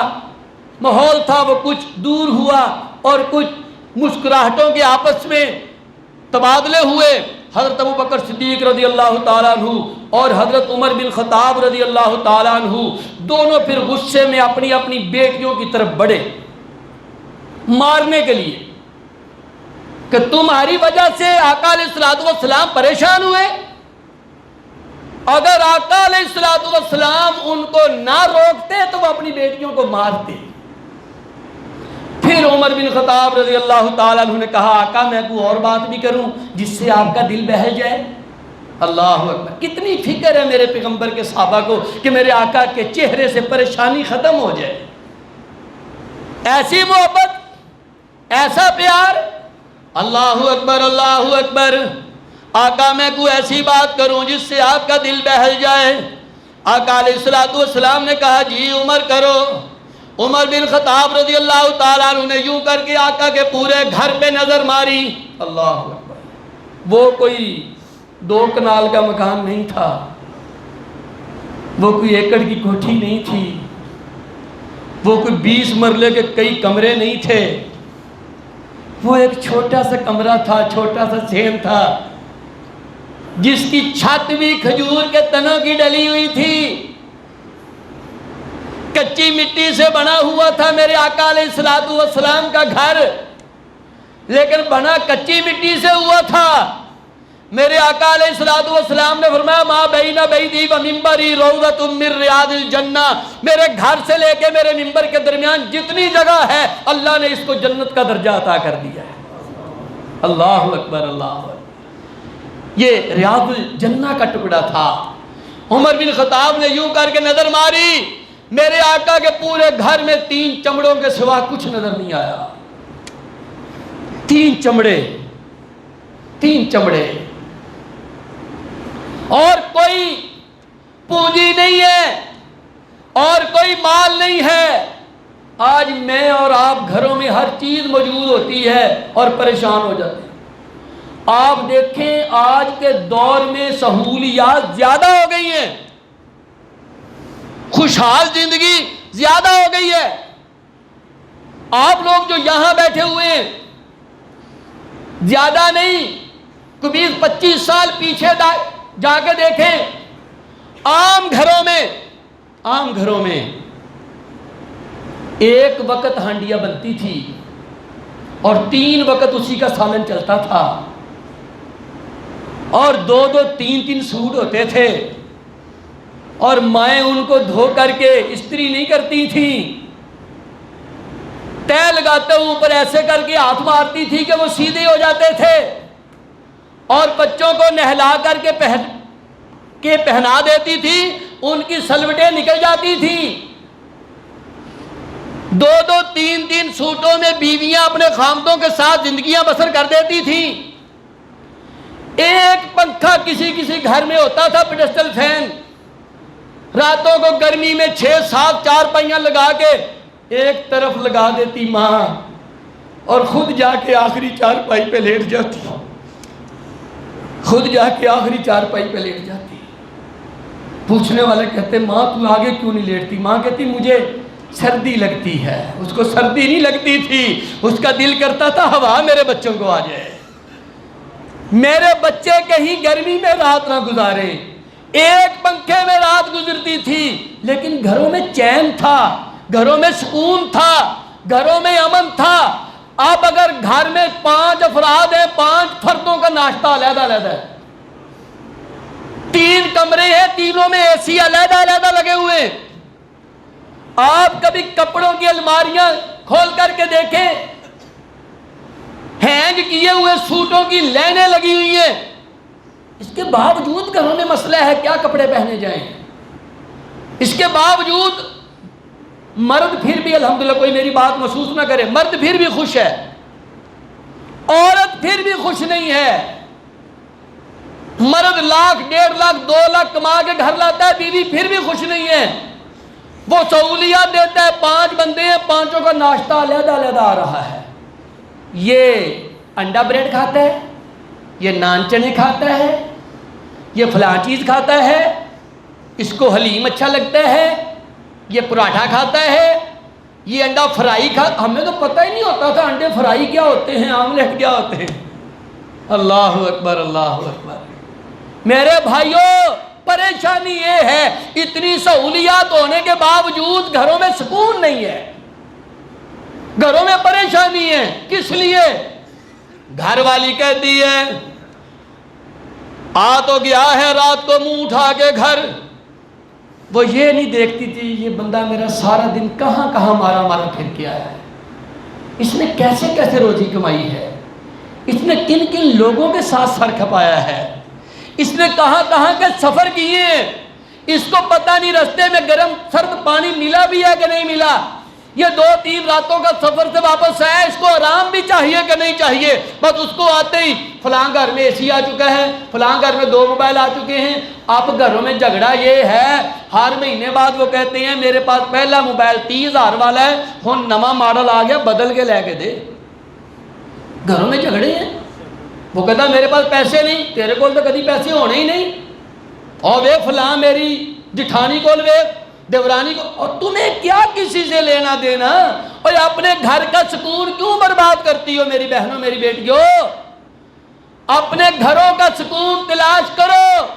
[SPEAKER 1] ماحول تھا وہ کچھ دور ہوا اور کچھ مسکراہٹوں کے آپس میں تبادلے ہوئے۔ حضرت ابو بکر صدیق رضی اللہ تعالیٰ عنہ اور حضرت عمر بن خطاب رضی اللہ تعالیٰ عنہ دونوں پھر غصے میں اپنی اپنی بیٹیوں کی طرف بڑھے مارنے کے لیے کہ تمہاری وجہ سے آقا علیہ الصلوۃ والسلام پریشان ہوئے۔ اگر آقا علیہ الصلوۃ والسلام ان کو نہ روکتے تو وہ اپنی بیٹیوں کو مارتے۔ پھر عمر بن خطاب رضی اللہ تعالیٰ عنہ نے کہا آقا میں کوئی اور بات بھی کروں جس سے آپ کا دل بہل جائے۔ اللہ اکبر، کتنی فکر ہے میرے پیغمبر کے صحابہ کو کہ میرے آقا کے چہرے سے پریشانی ختم ہو جائے۔ ایسی محبت، ایسا پیار، اللہ اکبر اللہ اکبر۔ آقا میں کوئی ایسی بات کروں جس سے آپ کا دل بہل جائے۔ آقا علیہ الصلوۃ والسلام نے کہا جی عمر کرو۔ عمر بن خطاب رضی اللہ تعالیٰ عنہ نے یوں کر کے آقا کے پورے گھر پہ نظر ماری۔ اللہ اکبر، وہ کوئی 2 کنال کا مکان نہیں تھا، وہ کوئی ایکڑ کی کوٹھی نہیں تھی، وہ کوئی 20 مرلے کے کئی کمرے نہیں تھے، وہ ایک چھوٹا سا کمرہ تھا، چھوٹا سا سین تھا جس کی چھت بھی کھجور کے تنوں کی ڈلی ہوئی تھی، کچی مٹی سے بنا ہوا تھا میرے آقا علیہ الصلوۃ والسلام کا گھر، لیکن بنا کچی مٹی سے ہوا تھا۔ میرے آقا علیہ الصلوۃ والسلام نے فرمایا ما بین بیتی و منبری روضۃ من ریاض الجنہ، میرے گھر سے لے کے میرے منبر کے درمیان جتنی جگہ ہے اللہ نے اس کو جنت کا درجہ عطا کر دیا ہے۔ اللہ اکبر اللہ اکبر، یہ ریاض الجنہ کا ٹکڑا تھا۔ عمر بن خطاب نے یوں کر کے نظر ماری، میرے آقا کے پورے گھر میں 3 چمڑوں کے سوا کچھ نظر نہیں آیا۔ 3 چمڑے، 3 چمڑے، اور کوئی پونجی نہیں ہے اور کوئی مال نہیں ہے۔ آج میں اور آپ گھروں میں ہر چیز موجود ہوتی ہے اور پریشان ہو جاتے ہیں۔ آپ دیکھیں آج کے دور میں سہولیات زیادہ ہو گئی ہیں، خوشحال زندگی زیادہ ہو گئی ہے. آپ لوگ جو یہاں بیٹھے ہوئے ہیں، زیادہ نہیں، 20-25 سال پیچھے جا کے دیکھیں، عام گھروں میں ایک وقت ہانڈیاں بنتی تھی اور 3 وقت اسی کا سالن چلتا تھا، اور 2 3 سوٹ ہوتے تھے، اور مائیں ان کو دھو کر کے استری نہیں کرتی تھی، تہ لگاتے اوپر ایسے کر کے ہاتھ مارتی تھی کہ وہ سیدھے ہو جاتے تھے، اور بچوں کو نہلا کر کے پہنا دیتی تھی، ان کی سلوٹیں نکل جاتی تھی. 2 3 سوٹوں میں بیویاں اپنے خامدوں کے ساتھ زندگیاں بسر کر دیتی تھیں. ایک پنکھا کسی گھر میں ہوتا تھا، پیڈسٹل فین، راتوں کو گرمی میں 6-7 چارپائیاں لگا کے ایک طرف لگا دیتی ماں، اور خود جا کے آخری چارپائی پہ لیٹ جاتی. پوچھنے والے کہتے ماں تو آگے کیوں نہیں لیٹتی؟ ماں کہتی مجھے سردی لگتی ہے. اس کو سردی نہیں لگتی تھی، اس کا دل کرتا تھا ہوا میرے بچوں کو آ جائے، میرے بچے کہیں گرمی میں رات نہ گزارے. ایک پنکھے میں رات گزرتی تھی، لیکن گھروں میں چین تھا، گھروں میں سکون تھا، گھروں میں امن تھا. اب اگر گھر میں 5 افراد ہیں، 5 فردوں کا ناشتہ علیحدہ ہے، 3 کمرے ہیں، تینوں میں اے سی علیحدہ لگے ہوئے. آپ کبھی کپڑوں کی الماریاں کھول کر کے دیکھیں، ہینگ کیے ہوئے سوٹوں کی لائنیں لگی ہوئی ہیں. اس کے باوجود گھروں میں مسئلہ ہے کیا کپڑے پہنے جائیں. اس کے باوجود مرد پھر بھی الحمدللہ، کوئی میری بات محسوس نہ کرے، مرد پھر بھی خوش ہے، عورت پھر بھی خوش نہیں ہے. مرد 1,00,000 1.5 لاکھ 2 لاکھ کما کے گھر لاتا ہے، بیوی پھر بھی خوش نہیں ہے. وہ سہولیات دیتا ہے، 5 بندے ہیں، 5 کا ناشتہ علیحدہ آ رہا ہے. یہ انڈا بریڈ کھاتا ہے، یہ نان چنے کھاتا ہے، یہ فلاں چیز کھاتا ہے، اس کو حلیم اچھا لگتا ہے، یہ پراٹھا کھاتا ہے، یہ انڈا فرائی ہمیں تو پتہ ہی نہیں ہوتا تھا انڈے فرائی کیا ہوتے ہیں، آملیٹ کیا ہوتے ہیں. اللہ اکبر، اللہ اکبر. میرے بھائیوں، پریشانی یہ ہے اتنی سہولیات ہونے کے باوجود گھروں میں سکون نہیں ہے، گھروں میں پریشانی ہے. کس لیے؟ گھر والی کہتی ہے آ تو گیا ہے رات کو منہ اٹھا کے گھر. وہ یہ نہیں دیکھتی تھی یہ بندہ میرا سارا دن کہاں مارا پھر کے آیا ہے، اس نے کیسے روزی کمائی ہے، اس نے کن لوگوں کے ساتھ سر کھپایا ہے، اس نے کہاں کے سفر کیے ہیں، اس کو پتہ نہیں رستے میں گرم سرد پانی ملا بھی ہے کہ نہیں ملا. یہ 2-3 راتوں کا سفر سے واپس آیا، اس کو آرام بھی چاہیے کہ نہیں چاہیے. بس اس کو آتے ہی فلاں گھر میں اے سی آ چکا ہے، فلاں گھر میں 2 موبائل آ چکے ہیں. اب گھروں میں جھگڑا یہ ہے، ہر مہینے بعد وہ کہتے ہیں میرے پاس پہلا موبائل 30,000 والا ہے، ہن نواں ماڈل آ گیا، بدل کے لے کے دے. گھروں میں جھگڑے ہیں. وہ کہتا میرے پاس پیسے نہیں، تیرے کول تو کدی پیسے ہونے ہی نہیں، اور وے فلاں میری جٹھانی کول وے دیورانی کو، اور تمہیں کیا کسی سے لینا دینا؟ اور اپنے گھر کا سکون کیوں برباد کرتی ہو میری بہنوں میری بیٹیوں؟ اپنے گھروں کا سکون تلاش کرو.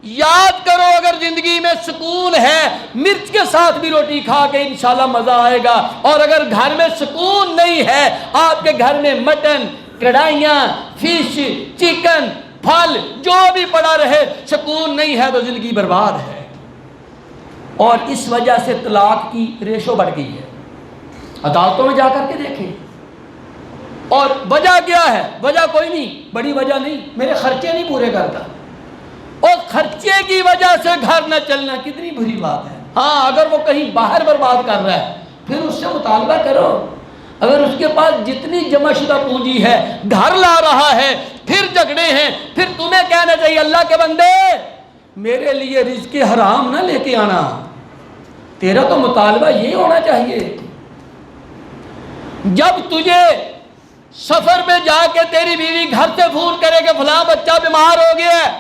[SPEAKER 1] یاد کرو اگر زندگی میں سکون ہے، مرچ کے ساتھ بھی روٹی کھا کے انشاءاللہ مزہ آئے گا. اور اگر گھر میں سکون نہیں ہے، آپ کے گھر میں مٹن، کڑھائیاں، فش، چکن، پھل جو بھی پڑا رہے، سکون نہیں ہے تو زندگی برباد ہے. اور اس وجہ سے طلاق کی ریشو بڑھ گئی ہے. عدالتوں میں جا کر کے دیکھیں. اور وجہ کیا ہے؟ وجہ کوئی نہیں، بڑی وجہ نہیں، میرے خرچے نہیں پورے کرتا. اور خرچے کی وجہ سے گھر نہ چلنا کتنی بری بات ہے. ہاں اگر وہ کہیں باہر برباد کر رہا ہے پھر اس سے مطالبہ کرو. اگر اس کے پاس جتنی جمع شدہ پونجی ہے گھر لا رہا ہے، پھر جھگڑے ہیں، پھر تمہیں کہنا چاہیے اللہ کے بندے میرے لیے رزق حرام نہ لے کے آنا. تیرا تو مطالبہ یہ ہونا چاہیے. جب تجھے سفر پہ جا کے تیری بیوی گھر سے فون کرے کہ فلاں بچہ بیمار ہو گیا ہے،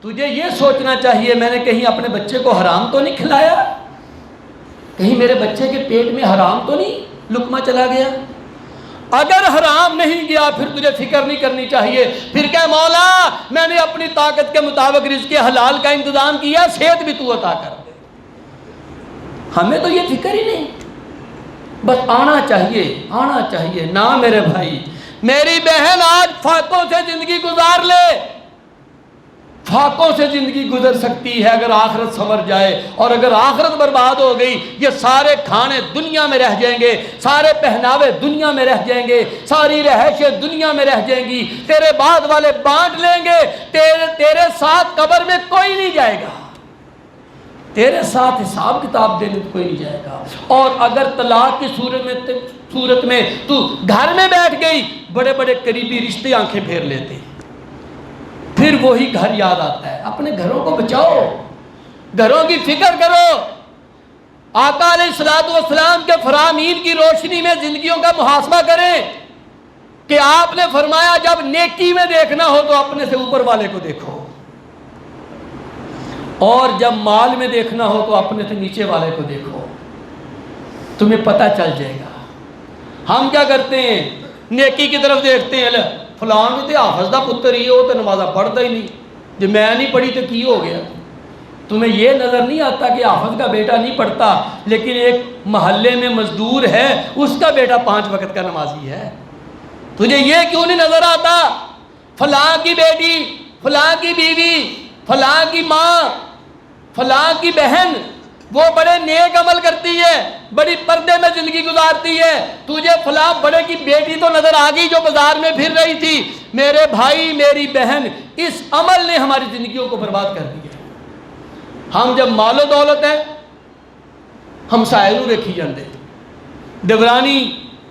[SPEAKER 1] تجھے یہ سوچنا چاہیے میں نے کہیں اپنے بچے کو حرام تو نہیں کھلایا، کہیں میرے بچے کے پیٹ میں حرام تو نہیں لقمہ چلا گیا۔ اگر حرام نہیں گیا پھر تجھے فکر نہیں کرنی چاہیے، پھر کہ مولا میں نے اپنی طاقت کے مطابق رزق حلال کا انتظام کیا، صحت بھی تو عطا کر دے۔ ہمیں تو یہ فکر ہی نہیں، بس آنا چاہیے نا میرے بھائی میری بہن، آج فاقوں سے زندگی گزار لے، فاقوں سے زندگی گزر سکتی ہے اگر آخرت سنور جائے، اور اگر آخرت برباد ہو گئی یہ سارے کھانے دنیا میں رہ جائیں گے، سارے پہناوے دنیا میں رہ جائیں گے، ساری رہائشیں دنیا میں رہ جائیں گی، تیرے بعد والے بانٹ لیں گے، تیرے ساتھ قبر میں کوئی نہیں جائے گا، تیرے ساتھ حساب کتاب دینے کوئی نہیں جائے گا۔ اور اگر طلاق کی صورت میں تو گھر میں بیٹھ گئی، بڑے بڑے قریبی رشتے آنکھیں پھیر لیتے، پھر وہی گھر یاد آتا ہے۔ اپنے گھروں کو بچاؤ، گھروں کی فکر کرو۔ آقا علیہ الصلوۃ والسلام کے فرامین کی روشنی میں زندگیوں کا محاسبہ کریں کہ آپ نے فرمایا جب نیکی میں دیکھنا ہو تو اپنے سے اوپر والے کو دیکھو، اور جب مال میں دیکھنا ہو تو اپنے سے نیچے والے کو دیکھو، تمہیں پتہ چل جائے گا۔ ہم کیا کرتے ہیں، نیکی کی طرف دیکھتے ہیں، فلاں بھی تو حافظ دا پتر ہی ہو تو نمازہ پڑھتا ہی نہیں، جو میں نہیں پڑھی تو کی ہو گیا۔ تمہیں یہ نظر نہیں آتا کہ حافظ کا بیٹا نہیں پڑھتا لیکن ایک محلے میں مزدور ہے، اس کا بیٹا 5 وقت کا نمازی ہے؟ تجھے یہ کیوں نہیں نظر آتا؟ فلاں کی بیٹی، فلاں کی بیوی، فلاں کی ماں، فلاں کی بہن وہ بڑے نیک عمل کرتی ہے، بڑی پردے میں زندگی گزارتی ہے، تجھے فلاں بڑے کی بیٹی تو نظر آ گئی جو بازار میں پھر رہی تھی۔ میرے بھائی میری بہن، اس عمل نے ہماری زندگیوں کو برباد کر دیا۔ ہم جب مال و دولت ہے ہم سائے نو ویکھی جاندے، دیورانی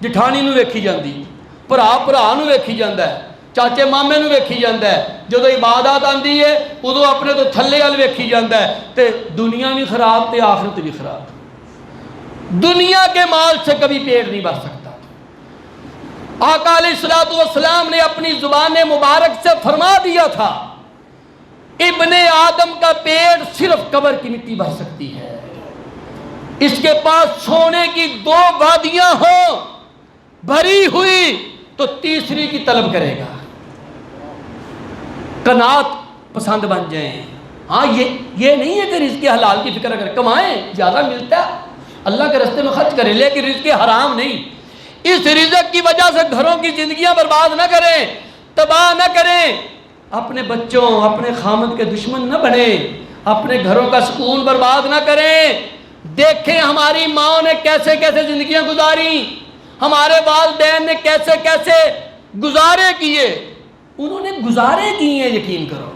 [SPEAKER 1] جٹھانی نو ویکھی جاندی، بھرا نو ویکھی جاندا ہے، چاچے مامے نو ویکھی جاندا ہے، جدو عبادت آندی ہے ادو اپنے تو تھلے وال ویکھی جاندا ہے، تے دنیا بھی خراب تے آخرت بھی خراب۔ دنیا کے مال سے کبھی پیٹ نہیں بھر سکتا۔ آقا علیہ الصلوۃ والسلام نے اپنی زبان مبارک سے فرما دیا تھا ابن آدم کا پیٹ صرف قبر کی مٹی بھر سکتی ہے، اس کے پاس سونے کی 2 وادیاں ہوں بھری ہوئی تو تیسری کی طلب کرے گا، قناعت پسند بن جائیں۔ ہاں یہ نہیں ہے کہ رزق حلال کی فکر کریں، کمائیں زیادہ ملتا ہے اللہ کے راستے میں خرچ کریں، لیکن رزق حرام نہیں۔ اس رزق کی وجہ سے گھروں کی زندگیاں برباد نہ کریں، تباہ نہ کریں، اپنے بچوں اپنے خامد کے دشمن نہ بنیں، اپنے گھروں کا سکون برباد نہ کریں۔ دیکھیں ہماری ماں نے کیسے کیسے زندگیاں گزاری، ہمارے والدین نے کیسے کیسے گزارے کیے، انہوں نے گزارے کیے ہیں، یقین کرو۔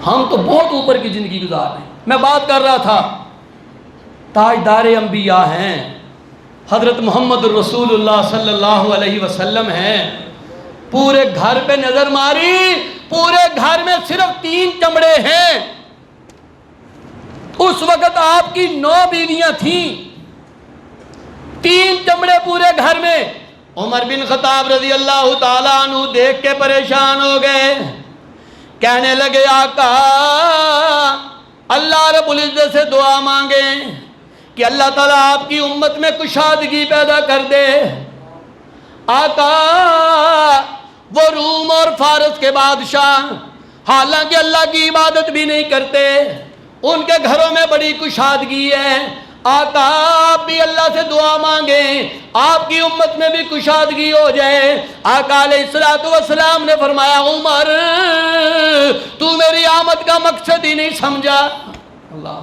[SPEAKER 1] ہم تو بہت اوپر کی زندگی گزار رہے ہیں۔ میں بات کر رہا تھا تاجدار انبیاء ہیں، حضرت محمد الرسول اللہ صلی اللہ علیہ وسلم ہیں، پورے گھر پہ نظر ماری، پورے گھر میں صرف 3 چمڑے ہیں۔ اس وقت آپ کی 9 بیویاں تھیں، 3 چمڑے پورے گھر میں۔ عمر بن خطاب رضی اللہ تعالیٰ عنہ دیکھ کے پریشان ہو گئے، کہنے لگے آقا اللہ رب العزت سے دعا مانگیں کہ اللہ تعالیٰ آپ کی امت میں کشادگی پیدا کر دے۔ آقا وہ روم اور فارس کے بادشاہ حالانکہ اللہ کی عبادت بھی نہیں کرتے، ان کے گھروں میں بڑی کشادگی ہے، آقا آپ بھی اللہ سے دعا مانگیں آپ کی امت میں بھی کشادگی ہو جائے۔ آقا علیہ الصلوۃ والسلام نے فرمایا عمر تو میری آمد کا مقصد ہی نہیں سمجھا، اللہ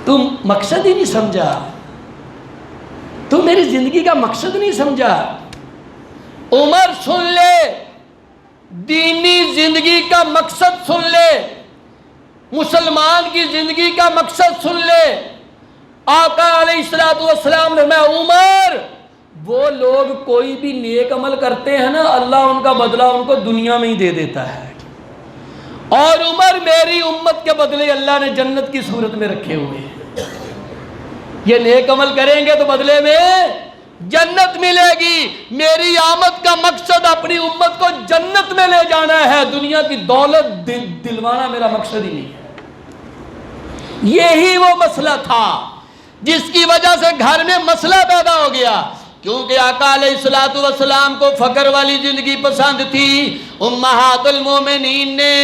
[SPEAKER 1] تم مقصد ہی نہیں سمجھا، تم میری زندگی کا مقصد نہیں سمجھا۔ عمر سن لے، دینی زندگی کا مقصد سن لے، مسلمان کی زندگی کا مقصد سن لے۔ آقا علیہ الصلوۃ والسلام نے میں عمر وہ لوگ کوئی بھی نیک عمل کرتے ہیں نا اللہ ان کا بدلہ ان کو دنیا میں ہی دے دیتا ہے، اور عمر میری امت کے بدلے اللہ نے جنت کی صورت میں رکھے ہوئے ہیں۔ یہ نیک عمل کریں گے تو بدلے میں جنت ملے گی۔ میری آمد کا مقصد اپنی امت کو جنت میں لے جانا ہے، دنیا کی دولت دلوانا میرا مقصد ہی نہیں ہے۔ یہی وہ مسئلہ تھا جس کی وجہ سے گھر میں مسئلہ پیدا ہو گیا، کیونکہ آقا علیہ الصلوۃ والسلام کو فقر والی زندگی پسند تھی۔ امہات المومنین نے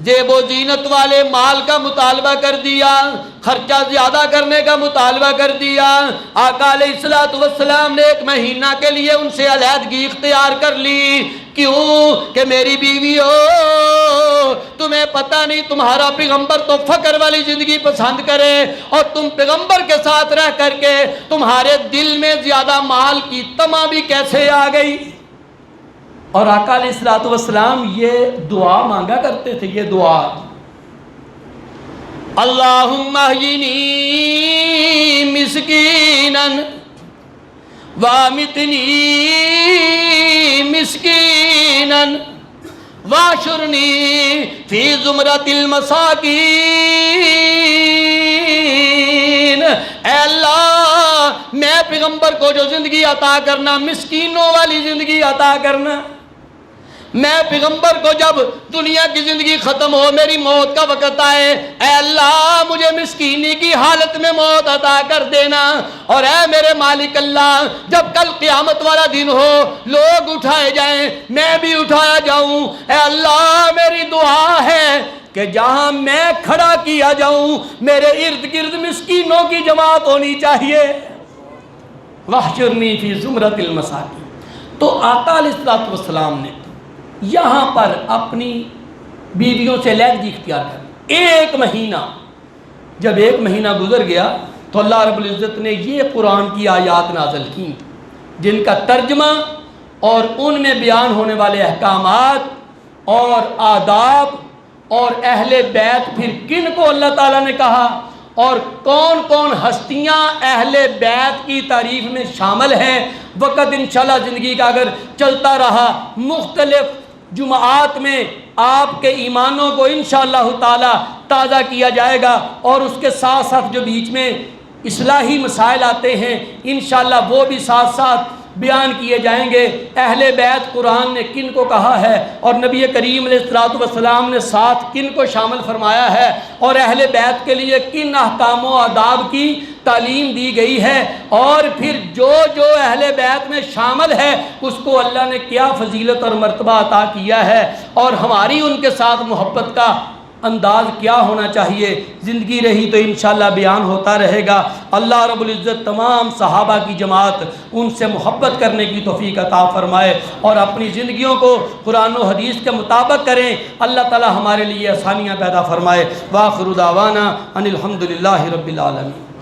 [SPEAKER 1] زیب و زینت والے مال کا مطالبہ کر دیا، خرچہ زیادہ کرنے کا مطالبہ کر دیا۔ آقا علیہ الصلوۃ والسلام نے 1 مہینہ کے لیے ان سے علیحدگی اختیار کر لی۔ کیوں کہ میری بیوی ہو، تمہیں پتہ نہیں تمہارا پیغمبر تو فقر والی زندگی پسند کرے، اور تم پیغمبر کے ساتھ رہ کر کے تمہارے دل میں زیادہ مال کی تما بھی کیسے آ گئی؟ اور آقا علیہ الصلوۃ والسلام یہ دعا مانگا کرتے تھے، یہ دعا، اللہم احیینی مسکینا وامتنی مسکینا واشرنی فی زمرۃ المساکین۔ اے اللہ، میں پیغمبر کو جو زندگی عطا کرنا، مسکینوں والی زندگی عطا کرنا، میں پیغمبر کو جب دنیا کی زندگی ختم ہو، میری موت کا وقت آئے، اے اللہ مجھے مسکینی کی حالت میں موت عطا کر دینا۔ اور اے میرے مالک اللہ، جب کل قیامت والا دن ہو، لوگ اٹھائے جائیں، میں بھی اٹھایا جاؤں، اے اللہ میری دعا ہے کہ جہاں میں کھڑا کیا جاؤں میرے ارد گرد مسکینوں کی جماعت ہونی چاہیے۔ وَاحْشُرْنِي فِي زُمْرَةِ الْمَسَاکِینِ۔ تو آقا علیہ الصلوۃ والسلام نے یہاں پر اپنی بیویوں سے علیحدگی اختیار کر 1 مہینہ، جب 1 مہینہ گزر گیا تو اللہ رب العزت نے یہ قرآن کی آیات نازل کی جن کا ترجمہ اور ان میں بیان ہونے والے احکامات اور آداب اور اہل بیت پھر کن کو اللہ تعالیٰ نے کہا اور کون کون ہستیاں اہل بیت کی تعریف میں شامل ہیں۔ وقت انشاءاللہ زندگی کا اگر چلتا رہا، مختلف جمعات میں آپ کے ایمانوں کو انشاءاللہ تعالی تازہ کیا جائے گا، اور اس کے ساتھ ساتھ جو بیچ میں اصلاحی مسائل آتے ہیں انشاءاللہ وہ بھی ساتھ ساتھ بیان کیے جائیں گے۔ اہل بیت قرآن نے کن کو کہا ہے اور نبی کریم علیہ الصلوۃ والسلام نے ساتھ کن کو شامل فرمایا ہے، اور اہل بیت کے لیے کن احکام و آداب کی تعلیم دی گئی ہے، اور پھر جو جو اہل بیت میں شامل ہے اس کو اللہ نے کیا فضیلت اور مرتبہ عطا کیا ہے، اور ہماری ان کے ساتھ محبت کا انداز کیا ہونا چاہیے۔ زندگی رہی تو انشاءاللہ بیان ہوتا رہے گا۔ اللہ رب العزت تمام صحابہ کی جماعت ان سے محبت کرنے کی توفیق عطا فرمائے اور اپنی زندگیوں کو قرآن و حدیث کے مطابق کریں۔ اللہ تعالی ہمارے لیے آسانیاں پیدا فرمائے۔ وآخر دعوانا ان الحمد للہ رب العالمین۔